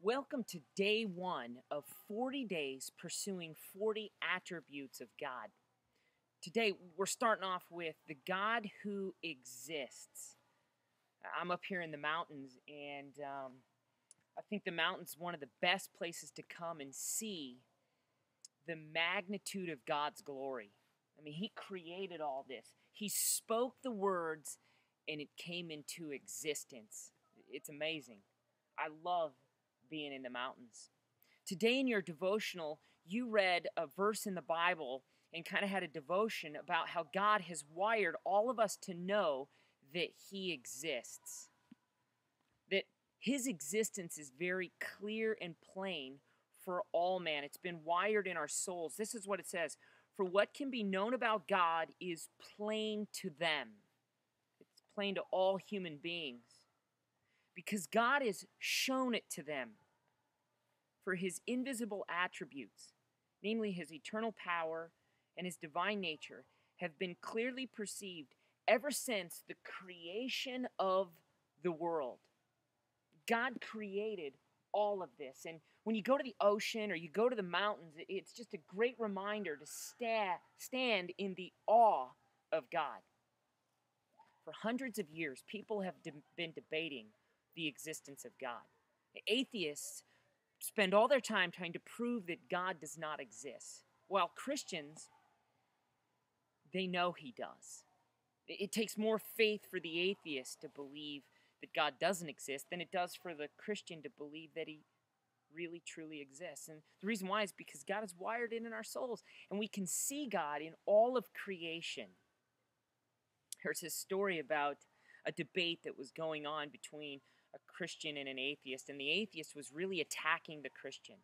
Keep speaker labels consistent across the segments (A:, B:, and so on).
A: Welcome to day one of 40 days pursuing 40 attributes of God. Today, we're starting off with the God who exists. I'm up here in the mountains, and I think the mountain's one of the best places to come and see the magnitude of God's glory. I mean, He created all this. He spoke the words, and it came into existence. It's amazing. I love being in the mountains. Today in your devotional, you read a verse in the Bible and kind of had a devotion about how God has wired all of us to know that He exists. That His existence is very clear and plain for all man. It's been wired in our souls. This is what it says: for what can be known about God is plain to them. It's plain to all human beings, because God has shown it to them. For His invisible attributes, namely His eternal power and His divine nature, have been clearly perceived ever since the creation of the world. God created all of this. And when you go to the ocean or you go to the mountains, it's just a great reminder to stand in the awe of God. For hundreds of years, people have been debating the existence of God. Atheists spend all their time trying to prove that God does not exist, while Christians, they know He does. It takes more faith for the atheist to believe that God doesn't exist than it does for the Christian to believe that He really, truly exists. And the reason why is because God is wired in our souls, and we can see God in all of creation. There's this story about a debate that was going on between a Christian and an atheist, and the atheist was really attacking the Christian.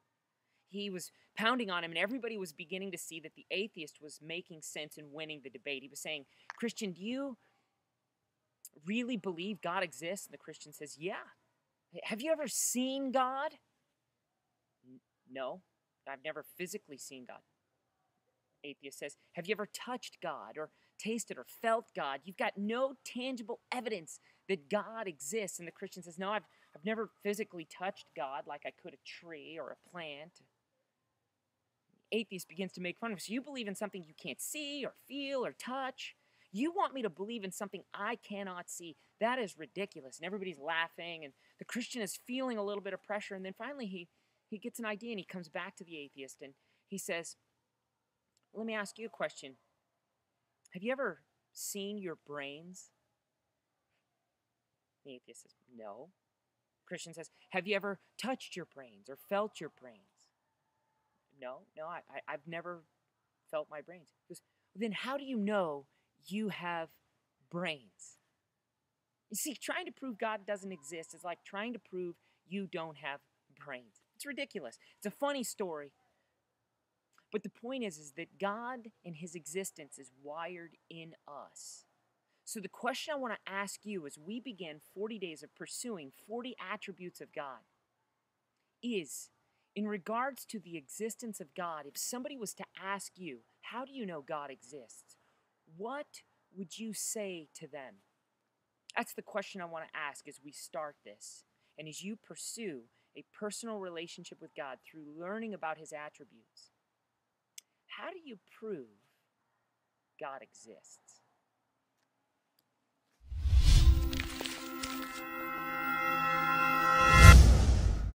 A: He was pounding on him, and everybody was beginning to see that the atheist was making sense and winning the debate. He was saying, "Christian, do you really believe God exists?" And the Christian says, "Yeah." "Have you ever seen God?" "No, I've never physically seen God." Atheist says, "Have you ever touched God or tasted or felt God? You've got no tangible evidence that God exists." And the Christian says, "No, I've never physically touched God like I could a tree or a plant." The atheist begins to make fun of him. "So you believe in something you can't see or feel or touch? You want me to believe in something I cannot see? That is ridiculous." And everybody's laughing, and the Christian is feeling a little bit of pressure. And then finally he gets an idea, and he comes back to the atheist, and he says, "Let me ask you a question. Have you ever seen your brains?" The atheist says, "No." Christian says, "Have you ever touched your brains or felt your brains?" No, I've never felt my brains." He goes, "Then how do you know you have brains?" You see, trying to prove God doesn't exist is like trying to prove you don't have brains. It's ridiculous. It's a funny story. But the point is that God and His existence is wired in us. So the question I want to ask you as we begin 40 days of pursuing 40 attributes of God is, in regards to the existence of God, if somebody was to ask you, "How do you know God exists?" what would you say to them? That's the question I want to ask as we start this, and as you pursue a personal relationship with God through learning about His attributes. How do you prove God exists?